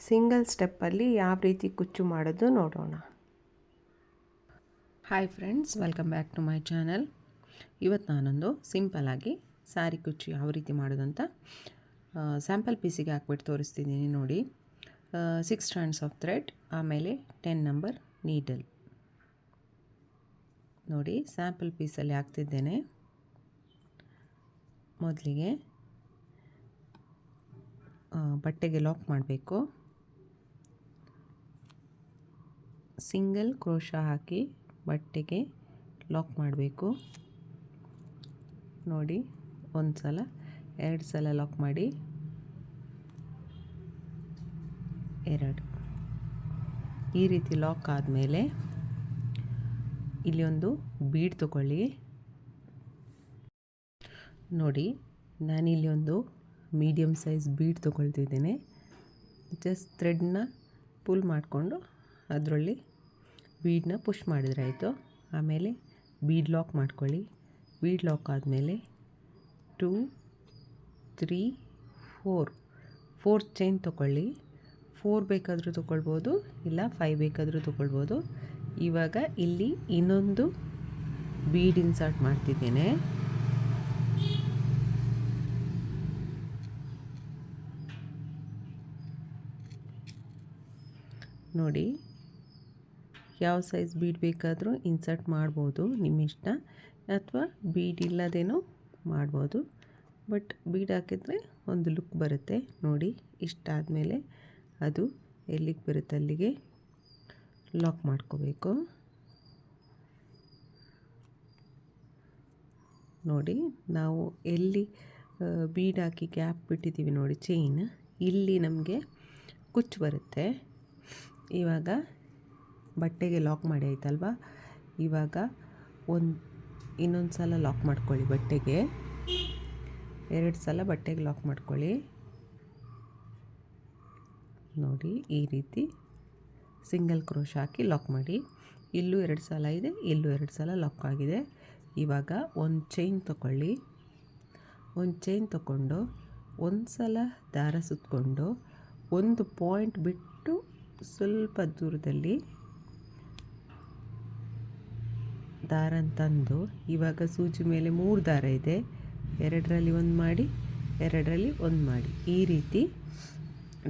Single ಸ್ಟೆಪ್ಪಲ್ಲಿ ಯಾವ ರೀತಿ ಕುಚ್ಚು ಮಾಡೋದು ನೋಡೋಣ. Hi friends, welcome back to my channel. ಇವತ್ತು ನಾನೊಂದು ಸಿಂಪಲ್ಲಾಗಿ ಸ್ಯಾರಿ ಕುಚ್ಚು ಯಾವ ರೀತಿ ಮಾಡೋದಂತ ಸ್ಯಾಂಪಲ್ ಪೀಸಿಗೆ ಹಾಕ್ಬಿಟ್ಟು ತೋರಿಸ್ತಿದ್ದೀನಿ ನೋಡಿ. 6 ಸ್ಟ್ಯಾಂಡ್ಸ್ ಆಫ್ ಥ್ರೆಡ್, ಆಮೇಲೆ 10 ನಂಬರ್ ನೀಡಲ್ ನೋಡಿ. ಸ್ಯಾಂಪಲ್ ಪೀಸಲ್ಲಿ ಹಾಕ್ತಿದ್ದೇನೆ. ಮೊದಲಿಗೆ ಬಟ್ಟೆಗೆ ಲಾಕ್ ಮಾಡಬೇಕು. ಸಿಂಗಲ್ ಕ್ರೋಶಾ ಹಾಕಿ ಬಟ್ಟೆಗೆ ಲಾಕ್ ಮಾಡಬೇಕು ನೋಡಿ. ಒಂದು ಸಲ, 2 ಸಲ ಲಾಕ್ ಮಾಡಿ, 2 ಈ ರೀತಿ ಲಾಕ್ ಆದಮೇಲೆ ಇಲ್ಲಿ ಒಂದು ಬೀಡ್ ತಗೊಳ್ಳಿ ನೋಡಿ. ನಾನಿಲ್ಲಿ ಒಂದು ಮೀಡಿಯಮ್ ಸೈಜ್ ಬೀಡ್ ತೊಗೊಳ್ತಿದ್ದೇನೆ. ಜಸ್ಟ್ ಥ್ರೆಡ್ನ ಪುಲ್ ಮಾಡಿಕೊಂಡು ಅದರಲ್ಲಿ ಬೀಡನ್ನ ಪುಷ್ ಮಾಡಿದ್ರೆ ಆಯಿತು. ಆಮೇಲೆ ಬೀಡ್ ಲಾಕ್ ಮಾಡ್ಕೊಳ್ಳಿ. ಬೀಡ್ ಲಾಕ್ ಆದಮೇಲೆ 2, 3, 4 ಚೈನ್ ತೊಗೊಳ್ಳಿ. 4 ಬೇಕಾದರೂ ತೊಗೊಳ್ಬೋದು, ಇಲ್ಲ 5 ಬೇಕಾದರೂ ತೊಗೊಳ್ಬೋದು. ಇವಾಗ ಇಲ್ಲಿ ಇನ್ನೊಂದು ಬೀಡ್ ಇನ್ಸರ್ಟ್ ಮಾಡ್ತಿದ್ದೇನೆ. ನೋಡಿ, ಯಾವ ಸೈಜ್ ಬೀಡ್ ಬೇಕಾದರೂ ಇನ್ಸರ್ಟ್ ಮಾಡ್ಬೋದು, ನಿಮ್ಮ ಇಷ್ಟ. ಅಥವಾ ಬೀಡ್ ಇಲ್ಲದೇನೂ ಮಾಡ್ಬೋದು, ಬಟ್ ಬೀಡ್ ಹಾಕಿದರೆ ಒಂದು ಲುಕ್ ಬರುತ್ತೆ ನೋಡಿ. ಇಷ್ಟಾದಮೇಲೆ ಅದು ಎಲ್ಲಿಗೆ ಬರುತ್ತೆ ಅಲ್ಲಿಗೆ ಲಾಕ್ ಮಾಡ್ಕೋಬೇಕು ನೋಡಿ. ನಾವು ಎಲ್ಲಿ ಬೀಡ್ ಹಾಕಿ ಗ್ಯಾಪ್ ಬಿಟ್ಟಿದ್ದೀವಿ ನೋಡಿ, ಚೈನ್, ಇಲ್ಲಿ ನಮಗೆ ಕುಚ್ಚು ಬರುತ್ತೆ. ಇವಾಗ ಬಟ್ಟೆಗೆ ಲಾಕ್ ಮಾಡಿ ಆಯ್ತಲ್ವ. ಇವಾಗ ಇನ್ನೊಂದು ಸಲ ಲಾಕ್ ಮಾಡ್ಕೊಳ್ಳಿ ಬಟ್ಟೆಗೆ. 2 ಸಲ ಬಟ್ಟೆಗೆ ಲಾಕ್ ಮಾಡ್ಕೊಳ್ಳಿ ನೋಡಿ. ಈ ರೀತಿ ಸಿಂಗಲ್ ಕ್ರೋಶ್ ಹಾಕಿ ಲಾಕ್ ಮಾಡಿ. ಇಲ್ಲೂ 2 ಸಲ ಇದೆ, ಇಲ್ಲೂ 2 ಸಲ ಲಾಕ್ ಆಗಿದೆ. ಇವಾಗ ಒಂದು ಚೈನ್ ತಗೊಳ್ಳಿ. ಒಂದು ಚೈನ್ ತಗೊಂಡು ಒಂದು ಸಲ ದಾರ ಸುತ್ತಕೊಂಡು ಒಂದು ಪಾಯಿಂಟ್ ಬಿಟ್ಟು ಸ್ವಲ್ಪ ದೂರದಲ್ಲಿ ದಾರ ತಂದು, ಇವಾಗ ಸೂಜಿ ಮೇಲೆ 3 ದಾರ ಇದೆ, 2ರಲ್ಲಿ 1 ಮಾಡಿ, 2ರಲ್ಲಿ 1 ಮಾಡಿ, ಈ ರೀತಿ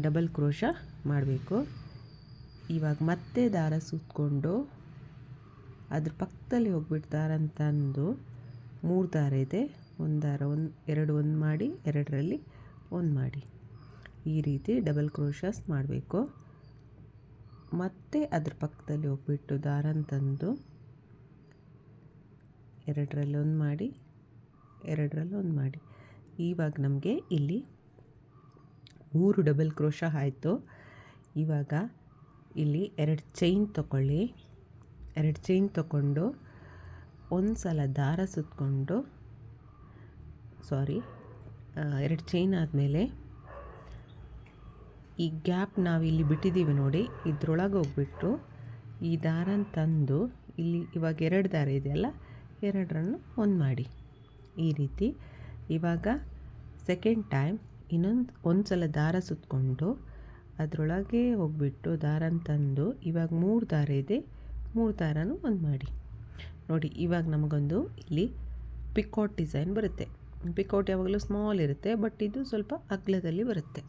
ಡಬಲ್ ಕ್ರೋಶಾ ಮಾಡಬೇಕು. ಇವಾಗ ಮತ್ತೆ ದಾರ ಸುತ್ತಕೊಂಡು ಅದ್ರ ಪಕ್ಕದಲ್ಲಿ ಹೋಗ್ಬಿಟ್ಟು ದಾರ ತಂದು 3 ದಾರ ಇದೆ, 1 ದಾರ 2 1 ಮಾಡಿ, 2ರಲ್ಲಿ 1 ಮಾಡಿ, ಈ ರೀತಿ ಡಬಲ್ ಕ್ರೋಶಾಸ್ ಮಾಡಬೇಕು. ಮತ್ತೆ ಅದ್ರ ಪಕ್ಕದಲ್ಲಿ ಹೋಗ್ಬಿಟ್ಟು ದಾರ ತಂದು 2ರಲ್ಲಿ 1 ಮಾಡಿ, 2ರಲ್ಲಿ 1 ಮಾಡಿ. ಇವಾಗ ನಮಗೆ ಇಲ್ಲಿ 3 ಡಬಲ್ ಕ್ರೋಶಾ ಆಯಿತು. ಇವಾಗ ಇಲ್ಲಿ 2 ಚೈನ್ ತಗೊಳ್ಳಿ. 2 ಚೈನ್ ತಗೊಂಡು ಒಂದು ಸಲ ದಾರ ಸುತ್ತಕೊಂಡು, 2 ಚೈನ್ ಆದಮೇಲೆ ಈ ಗ್ಯಾಪ್ ನಾವಿಲ್ಲಿ ಬಿಟ್ಟಿದ್ದೀವಿ ನೋಡಿ, ಇದ್ರೊಳಗೆ ಹೋಗ್ಬಿಟ್ಟು ಈ ದಾರನ ತಂದು ಇಲ್ಲಿ ಇವಾಗ 2 ದಾರ ಇದೆಯಲ್ಲ, 2ರನ್ನು 1 ಮಾಡಿ, ಈ ರೀತಿ. ಇವಾಗ ಸೆಕೆಂಡ್ ಟೈಮ್ ಒಂದು ಸಲ ದಾರ ಸುತ್ತಕೊಂಡು ಅದರೊಳಗೆ ಹೋಗ್ಬಿಟ್ಟು ದಾರನ ತಂದು ಇವಾಗ 3 ದಾರ ಇದೆ, 3 ದಾರನೂ 1 ಮಾಡಿ ನೋಡಿ. ಇವಾಗ ನಮಗೊಂದು ಇಲ್ಲಿ ಪಿಕಾಟ್ ಡಿಸೈನ್ ಬರುತ್ತೆ. ಪಿಕಾಟ್ ಯಾವಾಗಲೂ ಸ್ಮಾಲ್ ಇರುತ್ತೆ, ಬಟ್ ಇದು ಸ್ವಲ್ಪ ಅಗಲದಲ್ಲಿ ಬರುತ್ತೆ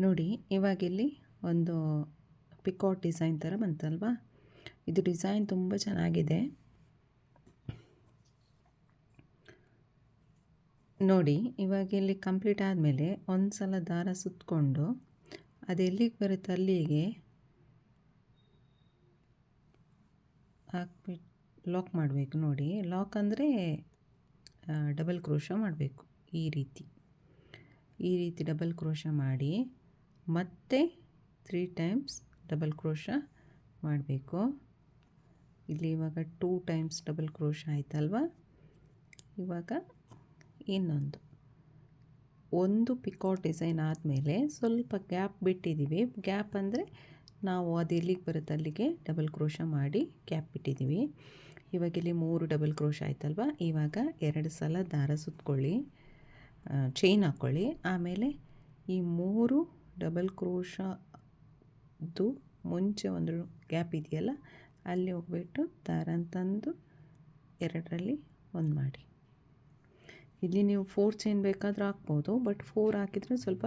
ನೋಡಿ. ಇವಾಗ ಇಲ್ಲಿ ಒಂದು ಪಿಕಾಟ್ ಡಿಸೈನ್ ಥರ ಬಂತಲ್ವಾ. ಇದು ಡಿಸೈನ್ ತುಂಬ ಚೆನ್ನಾಗಿದೆ ನೋಡಿ. ಇವಾಗ ಇಲ್ಲಿ ಕಂಪ್ಲೀಟ್ ಆದಮೇಲೆ ಒಂದು ಸಲ ದಾರ ಸುತ್ತಕೊಂಡು ಅದು ಎಲ್ಲಿಗೆ ಬರುತ್ತೆ ಅಲ್ಲಿಗೆ ಹಾಕ್ಬಿಟ್ಟು ಲಾಕ್ ಮಾಡಬೇಕು ನೋಡಿ. ಲಾಕ್ ಅಂದರೆ ಡಬಲ್ ಕ್ರೋಶಾ ಮಾಡಬೇಕು. ಈ ರೀತಿ ಡಬಲ್ ಕ್ರೋಶಾ ಮಾಡಿ ಮತ್ತೆ 3 ಟೈಮ್ಸ್ ಡಬಲ್ ಕ್ರೋಶಾ ಮಾಡಬೇಕು. ಇಲ್ಲಿ ಇವಾಗ 2 ಟೈಮ್ಸ್ ಡಬಲ್ ಕ್ರೋಶಾ ಆಯ್ತಲ್ವ. ಇವಾಗ ಒಂದು ಪಿಕಾಟ್ ಡಿಸೈನ್ ಆದಮೇಲೆ ಸ್ವಲ್ಪ ಗ್ಯಾಪ್ ಬಿಟ್ಟಿದ್ದೀವಿ. ಗ್ಯಾಪ್ ಅಂದರೆ ನಾವು ಅದು ಎಲ್ಲಿಗೆ ಬರುತ್ತೆ ಅಲ್ಲಿಗೆ ಡಬಲ್ ಕ್ರೋಶಾ ಮಾಡಿ ಗ್ಯಾಪ್ ಬಿಟ್ಟಿದ್ದೀವಿ. ಇವಾಗ ಇಲ್ಲಿ 3 ಡಬಲ್ ಕ್ರೋಶಾ ಆಯ್ತಲ್ವ. ಇವಾಗ 2 ಸಲ ದಾರ ಸುತ್ತಕೊಳ್ಳಿ, ಚೈನ್ ಹಾಕ್ಕೊಳ್ಳಿ. ಆಮೇಲೆ ಈ 3 ಡಬಲ್ ಕ್ರೋಶದ್ದು ಮುಂಚೆ ಒಂದು ಗ್ಯಾಪ್ ಇದೆಯಲ್ಲ ಅಲ್ಲಿ ಹೋಗ್ಬಿಟ್ಟು ದಾರನ ತಂದು ಎರಡರಲ್ಲಿ ಒಂದು ಮಾಡಿ. ಇಲ್ಲಿ ನೀವು 4 ಚೈನ್ ಬೇಕಾದರೂ ಹಾಕ್ಬೋದು, ಬಟ್ 4 ಹಾಕಿದರೆ ಸ್ವಲ್ಪ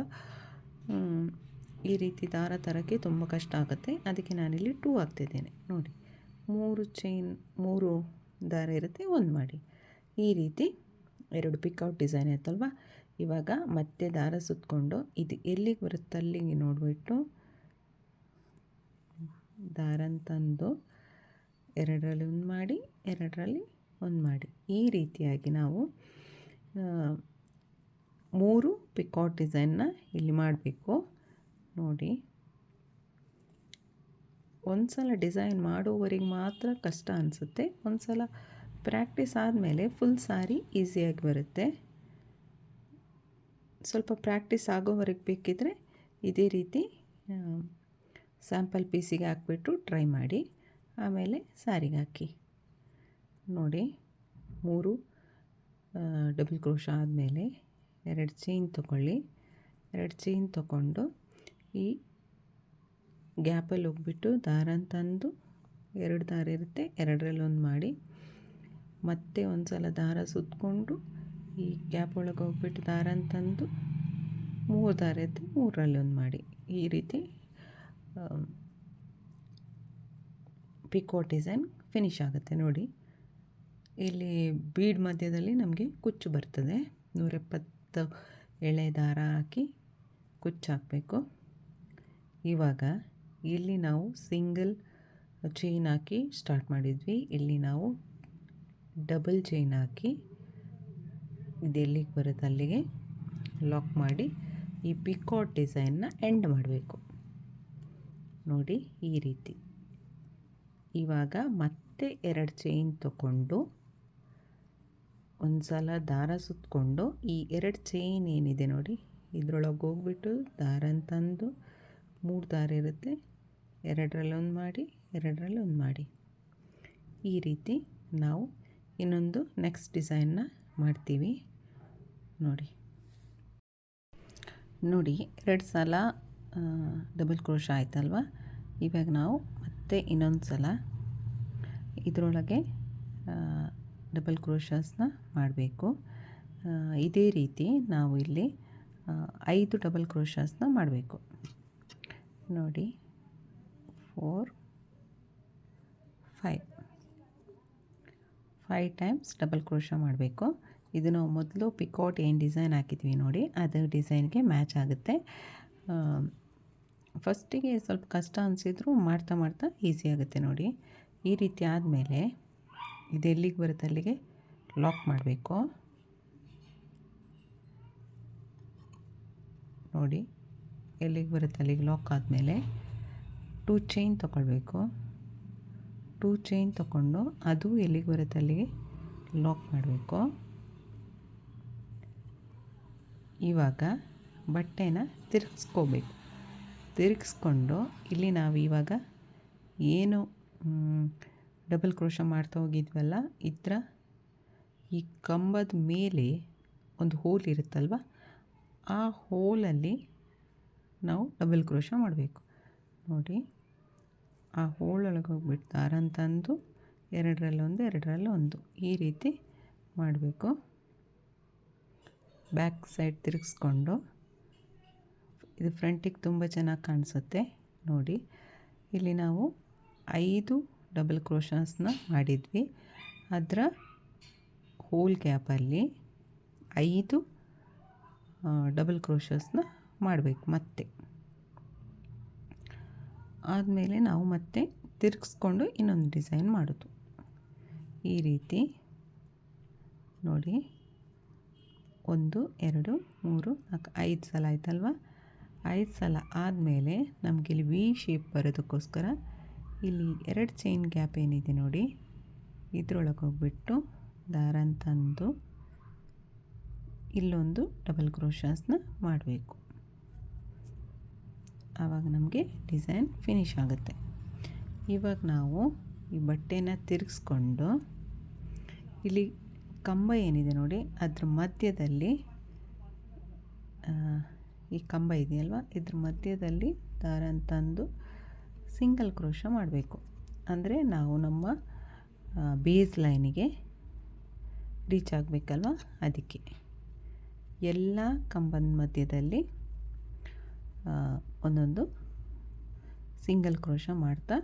ಈ ರೀತಿ ದಾರ ತರೋಕ್ಕೆ ತುಂಬ ಕಷ್ಟ ಆಗುತ್ತೆ. ಅದಕ್ಕೆ ನಾನಿಲ್ಲಿ 2 ಹಾಕ್ತಿದ್ದೇನೆ. ನೋಡಿ 3 ದಾರ ಇರುತ್ತೆ, ಒಂದು ಮಾಡಿ. ಈ ರೀತಿ 2 ಪಿಕೌಟ್ ಡಿಸೈನ್ ಆಯ್ತಲ್ವ. ಇವಾಗ ಮತ್ತೆ ದಾರ ಸುತ್ತಕೊಂಡು ಇದು ಎಲ್ಲಿಗೆ ಬರುತ್ತೆ ಅಲ್ಲಿಗೆ ನೋಡಿಬಿಟ್ಟು ದಾರನ ತಂದು ಎರಡರಲ್ಲಿ ಒಂದು ಮಾಡಿ, ಎರಡರಲ್ಲಿ ಒಂದು ಮಾಡಿ. ಈ ರೀತಿಯಾಗಿ ನಾವು 3 ಪಿಕೌಟ್ ಡಿಸೈನ್ನ ಇಲ್ಲಿ ಮಾಡಬೇಕು. ನೋಡಿ, ಒಂದು ಸಲ ಡಿಸೈನ್ ಮಾಡೋವರೆಗೆ ಮಾತ್ರ ಕಷ್ಟ ಅನಿಸುತ್ತೆ. ಒಂದು ಸಲ ಪ್ರಾಕ್ಟೀಸ್ ಆದಮೇಲೆ ಫುಲ್ ಸಾರಿ ಈಸಿಯಾಗಿ ಬರುತ್ತೆ. ಸ್ವಲ್ಪ ಪ್ರಾಕ್ಟೀಸ್ ಆಗೋವರೆಗೆ ಬೇಕಿದ್ದರೆ ಇದೇ ರೀತಿ ಸ್ಯಾಂಪಲ್ ಪೀಸಿಗೆ ಹಾಕ್ಬಿಟ್ಟು ಟ್ರೈ ಮಾಡಿ, ಆಮೇಲೆ ಸಾರಿಗೆ ಹಾಕಿ. ನೋಡಿ 3 ಡಬಲ್ ಕ್ರೋಶ ಆದಮೇಲೆ 2 ಚೈನ್ ತೊಗೊಳ್ಳಿ. 2 ಚೈನ್ ತೊಗೊಂಡು ಈ ಗ್ಯಾಪಲ್ಲಿ ಹೋಗ್ಬಿಟ್ಟು ದಾರನ ತಂದು 2 ದಾರ ಇರುತ್ತೆ, ಎರಡರಲ್ಲಿ ಒಂದು ಮಾಡಿ. ಮತ್ತೆ ಒಂದು ಸಲ ದಾರ ಸುತ್ತಕೊಂಡು ಈ ಗ್ಯಾಪ್ ಒಳಗೆ ಹೋಗ್ಬಿಟ್ಟು ದಾರನ ತಂದು 3 ದಾರ ಇರುತ್ತೆ, 3ರಲ್ಲಿ ಒಂದು ಮಾಡಿ. ಈ ರೀತಿ ಪಿಕೋ ಡಿಸೈನ್ ಫಿನಿಶ್ ಆಗುತ್ತೆ. ನೋಡಿ, ಇಲ್ಲಿ ಬೀಡ್ ಮಧ್ಯದಲ್ಲಿ ನಮಗೆ ಕುಚ್ಚು ಬರ್ತದೆ. 170 ಎಳೆ ದಾರ ಹಾಕಿ ಕುಚ್ಚು ಹಾಕಬೇಕು. ಇವಾಗ ಇಲ್ಲಿ ನಾವು ಸಿಂಗಲ್ ಚೈನ್ ಹಾಕಿ ಸ್ಟಾರ್ಟ್ ಮಾಡಿದ್ವಿ. ಇಲ್ಲಿ ನಾವು ಡಬಲ್ ಚೈನ್ ಹಾಕಿ ಇದೆಲ್ಲಿಗೆ ಬರುತ್ತೆ ಅಲ್ಲಿಗೆ ಲಾಕ್ ಮಾಡಿ ಈ ಪಿಕಾಟ್ ಡಿಸೈನ್ನ ಎಂಡ್ ಮಾಡಬೇಕು. ನೋಡಿ ಈ ರೀತಿ. ಇವಾಗ ಮತ್ತೆ 2 ಚೈನ್ ತಗೊಂಡು ಒಂದು ಸಲ ದಾರ ಸುತ್ತಕೊಂಡು ಈ 2 ಚೈನ್ ಏನಿದೆ ನೋಡಿ ಇದರೊಳಗೆ ಹೋಗ್ಬಿಟ್ಟು ದಾರನ ತಂದು 3 ದಾರ ಇರುತ್ತೆ, ಎರಡರಲ್ಲಿ ಒಂದು ಮಾಡಿ, ಎರಡರಲ್ಲಿ ಒಂದು ಮಾಡಿ. ಈ ರೀತಿ ನಾವು ಇನ್ನೊಂದು ನೆಕ್ಸ್ಟ್ ಡಿಸೈನ್ನ ಮಾಡ್ತೀವಿ. ನೋಡಿ 2 ಸಲ ಡಬಲ್ ಕ್ರೋಶ ಆಯ್ತಲ್ವ. ಇವಾಗ ನಾವು ಮತ್ತೆ ಇನ್ನೊಂದು ಸಲ ಇದರೊಳಗೆ ಡಬಲ್ ಕ್ರೋಶಸ್ನ ಮಾಡಬೇಕು. ಇದೇ ರೀತಿ ನಾವು ಇಲ್ಲಿ 5 ಡಬಲ್ ಕ್ರೋಶಸ್ನ ಮಾಡಬೇಕು. ನೋಡಿ 4 5 ಟೈಮ್ಸ್ ಡಬಲ್ ಕ್ರೋಶ ಮಾಡಬೇಕು. ಇದು ನಾವು ಮೊದಲು ಪಿಕಾಟ್ ಏನು ಡಿಸೈನ್ ಹಾಕಿದ್ವಿ ನೋಡಿ ಅದರ ಡಿಸೈನ್ಗೆ ಮ್ಯಾಚ್ ಆಗುತ್ತೆ. ಫಸ್ಟಿಗೆ ಸ್ವಲ್ಪ ಕಷ್ಟ ಅನಿಸಿದ್ರು ಮಾಡ್ತಾ ಮಾಡ್ತಾ ಈಸಿ ಆಗುತ್ತೆ. ನೋಡಿ ಈ ರೀತಿ ಆದಮೇಲೆ ಇದು ಎಲ್ಲಿಗೆ ಬರುತ್ತೆ ಅಲ್ಲಿಗೆ ಲಾಕ್ ಮಾಡಬೇಕು. ನೋಡಿ ಎಲ್ಲಿಗೆ ಬರುತ್ತೆ ಅಲ್ಲಿಗೆ ಲಾಕ್ ಆದಮೇಲೆ 2 ಚೈನ್ ತೊಗೊಳ್ಬೇಕು. 2 ಚೈನ್ ತೊಗೊಂಡು ಅದು ಎಲ್ಲಿಗೆ ಬರುತ್ತೆ ಅಲ್ಲಿಗೆ ಲಾಕ್ ಮಾಡಬೇಕು. ಇವಾಗ ಬಟ್ಟೆನ ತಿರುಗಿಸ್ಕೋಬೇಕು. ತಿರುಗಿಸ್ಕೊಂಡು ಇಲ್ಲಿ ನಾವು ಇವಾಗ ಏನು ಡಬಲ್ ಕ್ರೋಶ ಮಾಡ್ತಾ ಹೋಗಿದ್ವಲ್ಲ ಇದರ ಈ ಕಂಬದ ಮೇಲೆ ಒಂದು ಹೋಲ್ ಇರುತ್ತಲ್ವ, ಆ ಹೋಲಲ್ಲಿ ನಾವು ಡಬಲ್ ಕ್ರೋಶ ಮಾಡಬೇಕು. ನೋಡಿ ಆ ಹೋಲೊಳಗೆ ಹೋಗ್ಬಿಟ್ಟು ದಾರನ ತಂದು ಎರಡರಲ್ಲಿ ಒಂದು ಈ ರೀತಿ ಮಾಡಬೇಕು. ಬ್ಯಾಕ್ ಸೈಡ್ ತಿರುಗಿಸ್ಕೊಂಡು ಇದು ಫ್ರಂಟಿಗೆ ತುಂಬ ಚೆನ್ನಾಗಿ ಕಾಣಿಸುತ್ತೆ. ನೋಡಿ ಇಲ್ಲಿ ನಾವು 5 ಡಬಲ್ ಕ್ರೋಶಸ್ನ ಮಾಡಿದ್ವಿ. ಅದರ ಹೋಲ್ ಗ್ಯಾಪಲ್ಲಿ 5 ಡಬಲ್ ಕ್ರೋಶಸ್ನ ಮಾಡಬೇಕು. ಮತ್ತೆ ಆದಮೇಲೆ ನಾವು ಮತ್ತೆ ತಿರುಗಿಸ್ಕೊಂಡು ಇನ್ನೊಂದು ಡಿಸೈನ್ ಮಾಡೋದು. ಈ ರೀತಿ ನೋಡಿ 1 2 3 4 5 ಸಲ ಆಯ್ತಲ್ವ. 5 ಸಲ ಆದಮೇಲೆ ನಮಗಿಲ್ಲಿ ವಿ ಶೇಪ್ ಬರೋದಕ್ಕೋಸ್ಕರ ಇಲ್ಲಿ 2 ಚೈನ್ ಗ್ಯಾಪ್ ಏನಿದೆ ನೋಡಿ ಇದರೊಳಗೆ ಹೋಗ್ಬಿಟ್ಟು ದಾರನ ತಂದು ಇಲ್ಲೊಂದು ಡಬಲ್ ಕ್ರೋಶಸ್ನ ಮಾಡಬೇಕು. ಆವಾಗ ನಮಗೆ ಡಿಸೈನ್ ಫಿನಿಶ್ ಆಗುತ್ತೆ. ಇವಾಗ ನಾವು ಈ ಬಟ್ಟೆನ ತಿರುಗಿಸ್ಕೊಂಡು ಇಲ್ಲಿ ಕಂಬ ಏನಿದೆ ನೋಡಿ ಅದ್ರ ಮಧ್ಯದಲ್ಲಿ ಈ ಕಂಬ ಇದೆಯಲ್ವ ಇದ್ರ ಮಧ್ಯದಲ್ಲಿ ದಾರನ ತಂದು ಸಿಂಗಲ್ ಕ್ರೋಶ ಮಾಡಬೇಕು. ಅಂದರೆ ನಾವು ನಮ್ಮ ಬೇಸ್ ಲೈನಿಗೆ ರೀಚ್ ಆಗಬೇಕಲ್ವ, ಅದಕ್ಕೆ ಎಲ್ಲ ಕಂಬದ ಮಧ್ಯದಲ್ಲಿ ಒಂದೊಂದು ಸಿಂಗಲ್ ಕ್ರೋಶ ಮಾಡ್ತಾ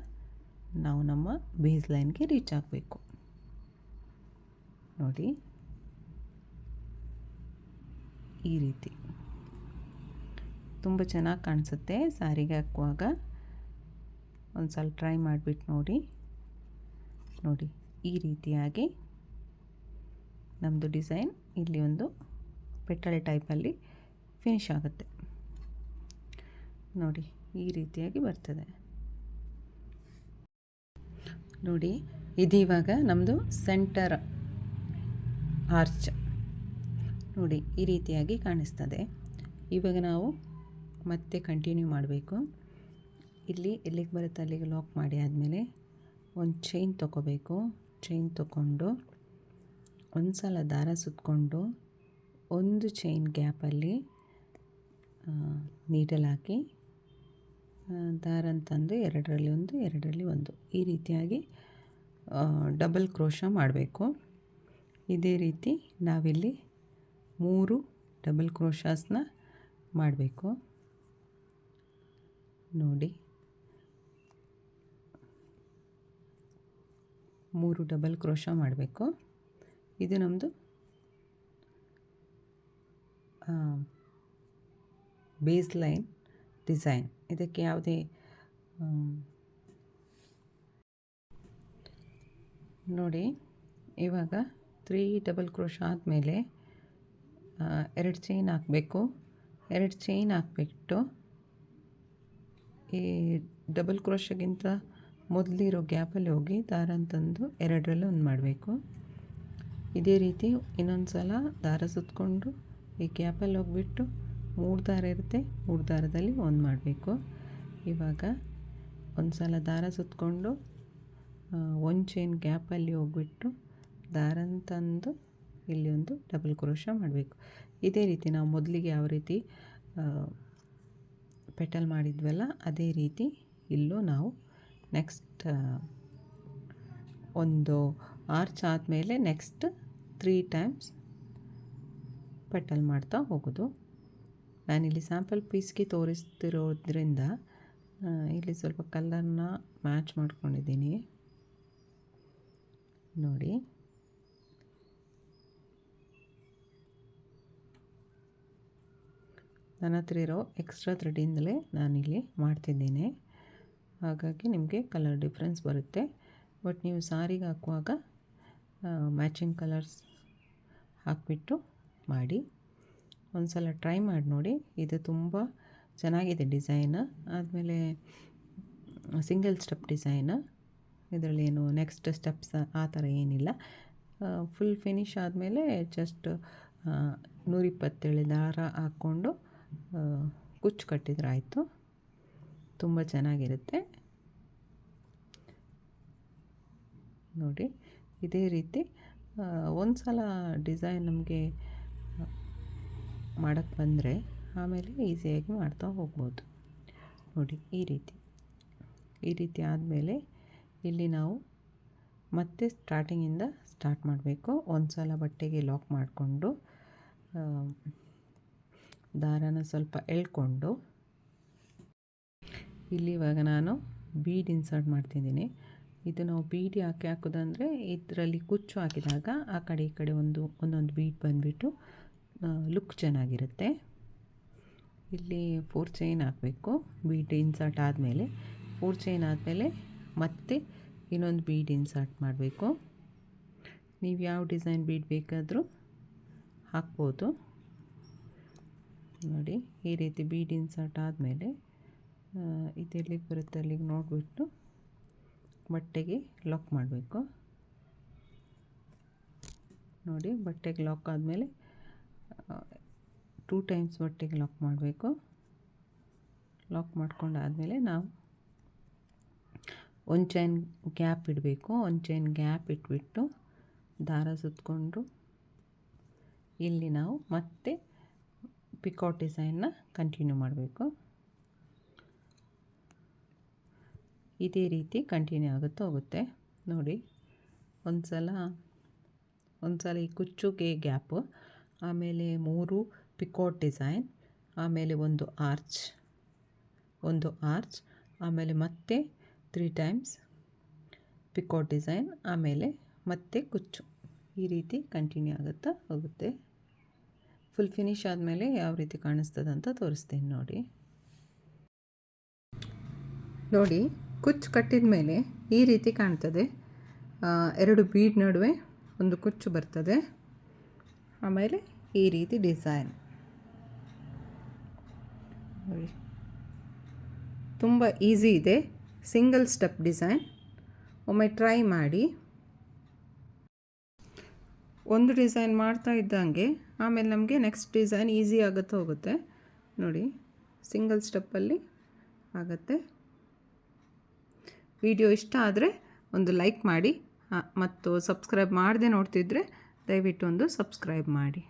ನಾವು ನಮ್ಮ ಬೇಸ್ ಲೈನ್ಗೆ ರೀಚ್ ಆಗಬೇಕು. ನೋಡಿ ಈ ರೀತಿ ತುಂಬ ಚೆನ್ನಾಗಿ ಕಾಣಿಸುತ್ತೆ ಸಾರಿಗೆ ಹಾಕುವಾಗ. ಒಂದು ಸಲ ಟ್ರೈ ಮಾಡಿಬಿಟ್ಟು ನೋಡಿ ಈ ರೀತಿಯಾಗಿ ನಮ್ಮದು ಡಿಸೈನ್ ಇಲ್ಲಿ ಒಂದು ಪೆಟಲ್ ಟೈಪಲ್ಲಿ ಫಿನಿಶ್ ಆಗುತ್ತೆ. ನೋಡಿ ಈ ರೀತಿಯಾಗಿ ಬರ್ತದೆ. ನೋಡಿ ಇದು ಇವಾಗ ನಮ್ಮದು ಸೆಂಟರ್ ಆರ್ಚ್ ನೋಡಿ ಈ ರೀತಿಯಾಗಿ ಕಾಣಿಸ್ತದೆ. ಇವಾಗ ನಾವು ಮತ್ತೆ ಕಂಟಿನ್ಯೂ ಮಾಡಬೇಕು. ಇಲ್ಲಿ ಎಲ್ಲಿಗೆ ಬರುತ್ತೆ ಅಲ್ಲಿಗೆ ಲಾಕ್ ಮಾಡಿ ಆದಮೇಲೆ ಒಂದು ಚೈನ್ ತೊಗೋಬೇಕು. ಚೈನ್ ತೊಗೊಂಡು ಒಂದು ಸಲ ದಾರ ಸುತ್ತಕೊಂಡು ಒಂದು ಚೈನ್ ಗ್ಯಾಪಲ್ಲಿ ನೀಡಲ್ ಹಾಕಿ ದಾರನ ತಂದು ಎರಡರಲ್ಲಿ ಒಂದು ಈ ರೀತಿಯಾಗಿ ಡಬಲ್ ಕ್ರೋಶ ಮಾಡಬೇಕು. ಇದೇ ರೀತಿ ನಾವಿಲ್ಲಿ 3 ಡಬಲ್ ಕ್ರೋಶಾಸ್ನ ಮಾಡಬೇಕು. ನೋಡಿ 3 ಡಬಲ್ ಕ್ರೋಶ ಮಾಡಬೇಕು. ಇದು ನಮ್ಮದು ಬೇಸ್ ಲೈನ್ ಡಿಸೈನ್. ಇದಕ್ಕೆ ಯಾವುದೇ ನೋಡಿ ಇವಾಗ 3 ಡಬಲ್ ಕ್ರೋಶ ಆದಮೇಲೆ 2 ಚೈನ್ ಹಾಕಬೇಕು. 2 ಚೈನ್ ಹಾಕ್ಬಿಟ್ಟು ಈ ಡಬಲ್ ಕ್ರೋಶಗಿಂತ ಮೊದಲಿರೋ ಗ್ಯಾಪಲ್ಲಿ ಹೋಗಿ ದಾರನ ತಂದು ಎರಡರಲ್ಲೂ ಒಂದು ಮಾಡಬೇಕು. ಇದೇ ರೀತಿ ಇನ್ನೊಂದು ಸಲ ದಾರ ಸುತ್ತಕೊಂಡು ಈ ಗ್ಯಾಪಲ್ಲಿ ಹೋಗಿಬಿಟ್ಟು 3 ದಾರ ಇರುತ್ತೆ, 3 ದಾರದಲ್ಲಿ ಒಂದು ಮಾಡಬೇಕು. ಇವಾಗ ಒಂದು ಸಲ ದಾರ ಸುತ್ತಕೊಂಡು ಒಂದು ಚೈನ್ ಗ್ಯಾಪಲ್ಲಿ ಹೋಗ್ಬಿಟ್ಟು ದಾರನ ತಂದು ಇಲ್ಲಿ ಒಂದು ಡಬಲ್ ಕ್ರೋಶ ಮಾಡಬೇಕು. ಇದೇ ರೀತಿ ನಾವು ಮೊದಲಿಗೆ ಯಾವ ರೀತಿ ಪೆಟಲ್ ಮಾಡಿದ್ವಲ್ಲ ಅದೇ ರೀತಿ ಇಲ್ಲೂ ನಾವು ನೆಕ್ಸ್ಟ್ ಒಂದು ಆರ್ಚ್ ಆದಮೇಲೆ ನೆಕ್ಸ್ಟ್ 3 ಟೈಮ್ಸ್ ಪೆಟಲ್ ಮಾಡ್ತಾ ಹೋಗೋದು. ನಾನಿಲ್ಲಿ ಸ್ಯಾಂಪಲ್ ಪೀಸ್ಗೆ ತೋರಿಸ್ತಿರೋದ್ರಿಂದ ಇಲ್ಲಿ ಸ್ವಲ್ಪ ಕಲರ್ನ ಮ್ಯಾಚ್ ಮಾಡ್ಕೊಂಡಿದ್ದೀನಿ. ನೋಡಿ ನನ್ನ ಹತ್ರ ಇರೋ ಎಕ್ಸ್ಟ್ರಾ ಥ್ರೆಡ್ಡಿಂದಲೇ ನಾನಿಲ್ಲಿ ಮಾಡ್ತಿದ್ದೀನಿ. ಹಾಗಾಗಿ ನಿಮಗೆ ಕಲರ್ ಡಿಫ್ರೆನ್ಸ್ ಬರುತ್ತೆ. ಬಟ್ ನೀವು ಸಾರಿಗೆ ಹಾಕುವಾಗ ಮ್ಯಾಚಿಂಗ್ ಕಲರ್ಸ್ ಹಾಕಿಬಿಟ್ಟು ಮಾಡಿ. ಒಂದು ಸಲ ಟ್ರೈ ಮಾಡಿ ನೋಡಿ. ಇದು ತುಂಬ ಚೆನ್ನಾಗಿದೆ ಡಿಸೈನ್. ಆದಮೇಲೆ ಸಿಂಗಲ್ ಸ್ಟೆಪ್ ಡಿಸೈನ್. ಇದರಲ್ಲೇನು ನೆಕ್ಸ್ಟ್ ಸ್ಟೆಪ್ಸ್ ಆ ಥರ ಏನಿಲ್ಲ. ಫುಲ್ ಫಿನಿಶ್ ಆದಮೇಲೆ ಜಸ್ಟ್ 127 ದಾರ ಹಾಕ್ಕೊಂಡು ಕುಚ್ಚು ಕಟ್ಟಿದ್ರೆ ಆಯಿತು. ತುಂಬ ಚೆನ್ನಾಗಿರುತ್ತೆ. ನೋಡಿ ಇದೇ ರೀತಿ ಒಂದು ಸಲ ಡಿಸೈನ್ ನಮಗೆ ಮಾಡೋಕ್ಕೆ ಬಂದರೆ ಆಮೇಲೆ ಈಸಿಯಾಗಿ ಮಾಡ್ತಾ ಹೋಗ್ಬೋದು. ನೋಡಿ ಈ ರೀತಿ ಆದಮೇಲೆ ಇಲ್ಲಿ ನಾವು ಮತ್ತೆ ಸ್ಟಾರ್ಟಿಂಗಿಂದ ಸ್ಟಾರ್ಟ್ ಮಾಡಬೇಕು. ಒಂದು ಸಲ ಬಟ್ಟೆಗೆ ಲಾಕ್ ಮಾಡಿಕೊಂಡು ದಾರನ ಸ್ವಲ್ಪ ಎಳ್ಕೊಂಡು ಇಲ್ಲಿ ಇವಾಗ ನಾನು ಬೀಡ್ ಇನ್ಸರ್ಟ್ ಮಾಡ್ತಿದ್ದೀನಿ. ಇದು ನಾವು ಬೀಡ್ ಯಾಕೆ ಹಾಕೋದಂದರೆ ಇದರಲ್ಲಿ ಕುಚ್ಚು ಹಾಕಿದಾಗ ಆ ಕಡೆ ಈ ಕಡೆ ಒಂದೊಂದು ಬೀಡ್ ಬಂದುಬಿಟ್ಟು ಲುಕ್ ಚೆನ್ನಾಗಿರುತ್ತೆ. ಇಲ್ಲಿ 4 ಚೈನ್ ಹಾಕಬೇಕು. ಬೀಡ್ ಇನ್ಸರ್ಟ್ ಆದಮೇಲೆ 4 ಚೈನ್ ಆದಮೇಲೆ ಮತ್ತೆ ಇನ್ನೊಂದು ಬೀಡ್ ಇನ್ಸರ್ಟ್ ಮಾಡಬೇಕು. ನೀವು ಯಾವ ಡಿಸೈನ್ ಬೀಡ್ ಬೇಕಾದರೂ ಹಾಕ್ಬೋದು. ನೋಡಿ ಈ ರೀತಿ ಬೀಡ್ ಇನ್ಸರ್ಟ್ ಆದಮೇಲೆ ಇದು ಎಲ್ಲಿಗೆ ಬರುತ್ತೆ ಅಲ್ಲಿಗೆ ನೋಡಿಬಿಟ್ಟು ಬಟ್ಟೆಗೆ ಲಾಕ್ ಮಾಡಬೇಕು. ನೋಡಿ ಬಟ್ಟೆಗೆ ಲಾಕ್ ಆದಮೇಲೆ 2 ಟೈಮ್ಸ್ ಬಟ್ಟೆಗೆ ಲಾಕ್ ಮಾಡಬೇಕು. ಲಾಕ್ ಮಾಡ್ಕೊಂಡಾದಮೇಲೆ ನಾವು ಒಂದು ಚೈನ್ ಗ್ಯಾಪ್ ಇಡಬೇಕು. ಒಂದು ಚೈನ್ ಗ್ಯಾಪ್ ಇಟ್ಬಿಟ್ಟು ದಾರ ಸುತ್ತಕೊಂಡು ಇಲ್ಲಿ ನಾವು ಮತ್ತೆ ಪಿಕಾಟ್ ಡಿಸೈನ್ನ ಕಂಟಿನ್ಯೂ ಮಾಡಬೇಕು. ಇದೇ ರೀತಿ ಕಂಟಿನ್ಯೂ ಆಗುತ್ತಾ ಹೋಗುತ್ತೆ ನೋಡಿ. ಒಂದು ಸಲ ಈ ಕುಚ್ಚುಗೆ ಗ್ಯಾಪು, ಆಮೇಲೆ 3 ಪಿಕಾಟ್ ಡಿಸೈನ್, ಆಮೇಲೆ ಒಂದು ಆರ್ಚ್, ಆಮೇಲೆ ಮತ್ತೆ 3 ಟೈಮ್ಸ್ ಪಿಕಾಟ್ ಡಿಸೈನ್, ಆಮೇಲೆ ಮತ್ತೆ ಕುಚ್ಚು. ಈ ರೀತಿ ಕಂಟಿನ್ಯೂ ಆಗುತ್ತಾ ಹೋಗುತ್ತೆ. ಫುಲ್ ಫಿನಿಶ್ ಆದಮೇಲೆ ಯಾವ ರೀತಿ ಕಾಣಿಸ್ತದೆ ಅಂತ ತೋರಿಸ್ತೀನಿ ನೋಡಿ. ಕುಚ್ಚು ಕಟ್ಟಿದ ಮೇಲೆ ಈ ರೀತಿ ಕಾಣ್ತದೆ. 2 ಬೀಡ್ ನಡುವೆ ಒಂದು ಕುಚ್ಚು ಬರ್ತದೆ. ಆಮೇಲೆ ಈ ರೀತಿ ಡಿಸೈನ್ ನೋಡಿ, ತುಂಬ ಈಸಿ ಇದೆ. Single step design. ಒಮ್ಮೆ ಟ್ರೈ ಮಾಡಿ. ಒಂದು ಡಿಸೈನ್ ಮಾಡ್ತಾ ಇದ್ದಂಗೆ ಆಮೇಲೆ ನಮಗೆ ನೆಕ್ಸ್ಟ್ ಡಿಸೈನ್ ಈಸಿ ಆಗುತ್ತಾ ಹೋಗುತ್ತೆ ನೋಡಿ. ಸಿಂಗಲ್ ಸ್ಟೆಪ್ಪಲ್ಲಿ ಆಗುತ್ತೆ. ವಿಡಿಯೋ ಇಷ್ಟ ಆದರೆ ಒಂದು ಲೈಕ್ ಮಾಡಿ, ಮತ್ತು ಸಬ್ಸ್ಕ್ರೈಬ್ ಮಾಡದೆ ನೋಡ್ತಿದ್ರೆ ದಯವಿಟ್ಟು ಒಂದು ಸಬ್ಸ್ಕ್ರೈಬ್ ಮಾಡಿ.